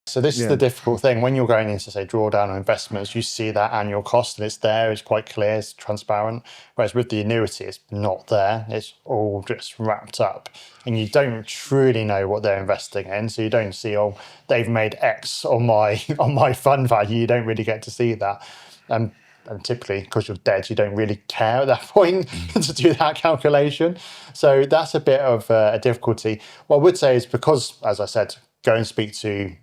So this is the difficult thing. When you're going into, say, drawdown or investments, you see that annual cost and it's there, it's quite clear, it's transparent. Whereas with the annuity, it's not there. It's all just wrapped up. And you don't truly know what they're investing in. So you don't see, oh, they've made X on my fund value. You don't really get to see that. And typically, because you're dead, you don't really care at that point to do that calculation. So that's a bit of a difficulty. What I would say is because, as I said, go and speak to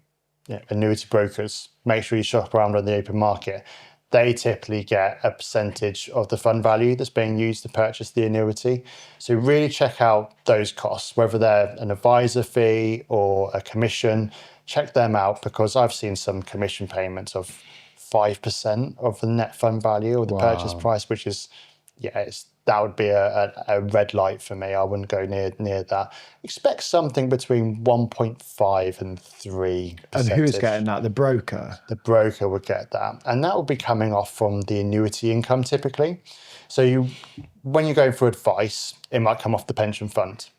annuity brokers, make sure you shop around on the open market. They typically get a percentage of the fund value that's being used to purchase the annuity. So really check out those costs, whether they're an advisor fee or a commission, check them out, because I've seen some commission payments of 5% of the net fund value or the purchase price, which is, that would be a red light for me. I wouldn't go near that. Expect something between 1.5 and 3%. And who's getting that? The broker? The broker would get that. And that would be coming off from the annuity income typically. So when you're going for advice, it might come off the pension fund.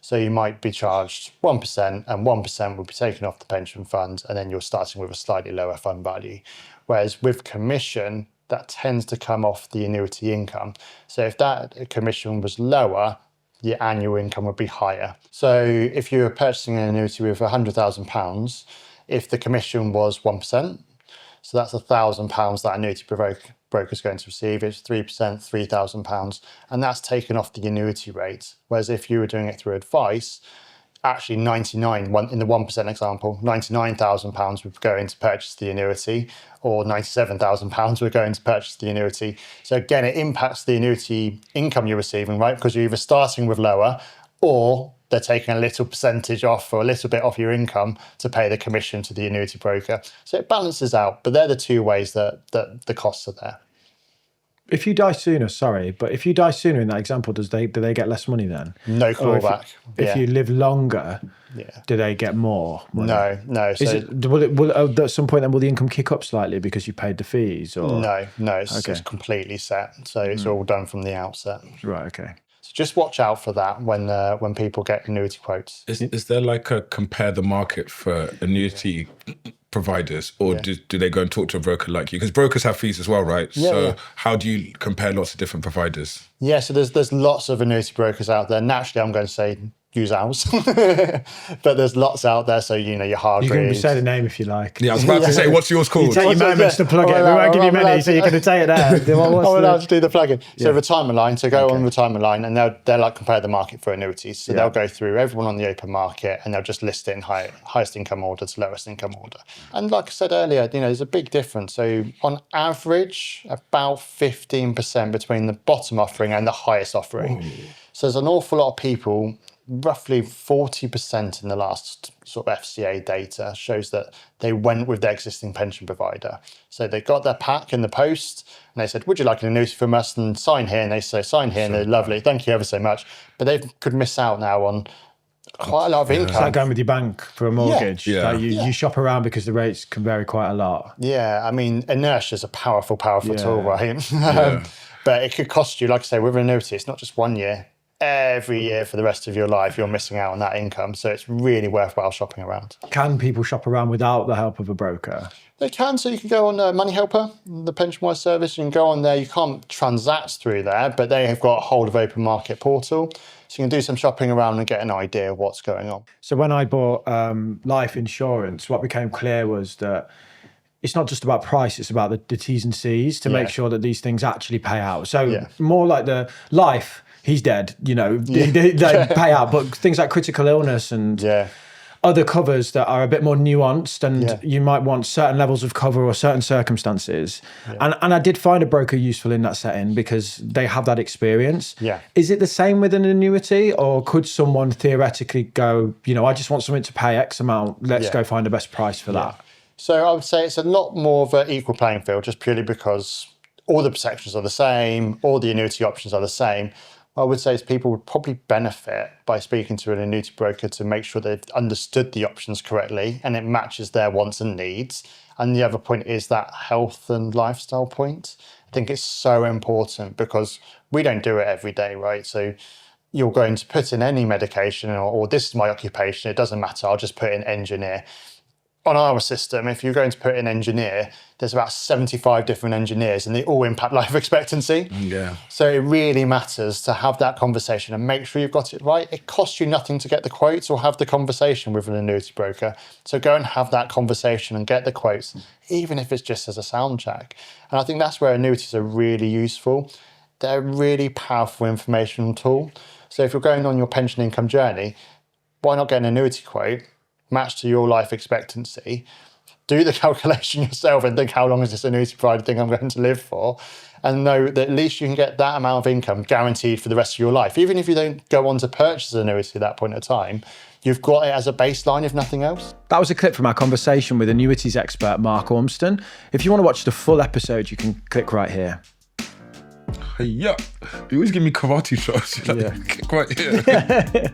So you might be charged 1% and 1% will be taken off the pension fund, and then you're starting with a slightly lower fund value. Whereas with commission, that tends to come off the annuity income. So if that commission was lower, your annual income would be higher. So if you were purchasing an annuity with £100,000, if the commission was 1%, so that's £1,000 that annuity broker is going to receive. It's 3%, £3,000, and that's taken off the annuity rate. Whereas if you were doing it through advice, actually in the 1% example, £99,000 would go in to purchase the annuity, or £97,000 would go in to purchase the annuity. So again, it impacts the annuity income you're receiving, right? Because you're either starting with lower, or they're taking a little percentage off or a little bit off your income to pay the commission to the annuity broker. So it balances out, but they're the two ways that the costs are there. If you die sooner, but if you die sooner in that example, do they get less money then? No clawback. If you live longer, do they get more money? No. So will at some point then will the income kick up slightly because you paid the fees? Or? No. It's completely set. So it's all done from the outset. Right. Okay. So just watch out for that when people get annuity quotes. Is there like a compare the market for annuity providers, or do they go and talk to a broker like you? Because brokers have fees as well, right? So how do you compare lots of different providers? Yeah, so there's lots of annuity brokers out there. Naturally, I'm going to say use ours, but there's lots out there. So your Hargreaves. You can say the name if you like. Yeah, I was about to say, what's yours called? You take your moments to plug it. We won't give you many, so you can say it there. I'm allowed to do the plugging. So retirement line. So go on retirement line, and they'll like compare the market for annuities. So they'll go through everyone on the open market, and they'll just list it in highest income order to lowest income order. And like I said earlier, there's a big difference. So on average, about 15% between the bottom offering and the highest offering. So there's an awful lot of people. Roughly 40% in the last sort of FCA data shows that they went with their existing pension provider. So they got their pack in the post and they said, would you like an annuity from us? And sign here. And they say, sign here. And they're lovely. Thank you ever so much. But they could miss out now on quite a lot of income. It's like going with your bank for a mortgage. Yeah. Like you shop around because the rates can vary quite a lot. Yeah. I mean, inertia is a powerful tool, right? But it could cost you, like I say, with an annuity, it's not just 1 year. Every year for the rest of your life, you're missing out on that income. So it's really worthwhile shopping around. Can people shop around without the help of a broker? They can. So you can go on Money Helper, the PensionWise service. You can go on there. You can't transact through there, but they have got a whole of open market portal. So you can do some shopping around and get an idea of what's going on. So when I bought life insurance, what became clear was that it's not just about price, it's about the T's and C's to make sure that these things actually pay out. So more like the life, he's dead, they pay out. But things like critical illness and other covers that are a bit more nuanced, and you might want certain levels of cover or certain circumstances. And I did find a broker useful in that setting because they have that experience. Is it the same with an annuity, or could someone theoretically go, I just want something to pay X amount, let's go find the best price for that? So I would say it's a lot more of an equal playing field, just purely because all the protections are the same, all the annuity options are the same. I would say is people would probably benefit by speaking to an annuity broker to make sure they've understood the options correctly and it matches their wants and needs. And the other point is that health and lifestyle point. I think it's so important because we don't do it every day, right? So you're going to put in any medication or this is my occupation, it doesn't matter, I'll just put in engineer. on our system, if you're going to put in engineer, there's about 75 different engineers and they all impact life expectancy. Yeah. So it really matters to have that conversation and make sure you've got it right. It costs you nothing to get the quotes or have the conversation with an annuity broker. So go and have that conversation and get the quotes, even if it's just as a sound check. And I think that's where annuities are really useful. They're a really powerful informational tool. So if you're going on your pension income journey, why not get an annuity quote matched to your life expectancy? Do the calculation yourself and think, how long is this annuity provider think I'm going to live for? And know that at least you can get that amount of income guaranteed for the rest of your life. Even if you don't go on to purchase an annuity at that point in time, you've got it as a baseline, if nothing else. That was a clip from our conversation with annuities expert Mark Ormston. If you want to watch the full episode, you can click right here. Yeah, you always give me karate shots. Like, Yeah. click right here.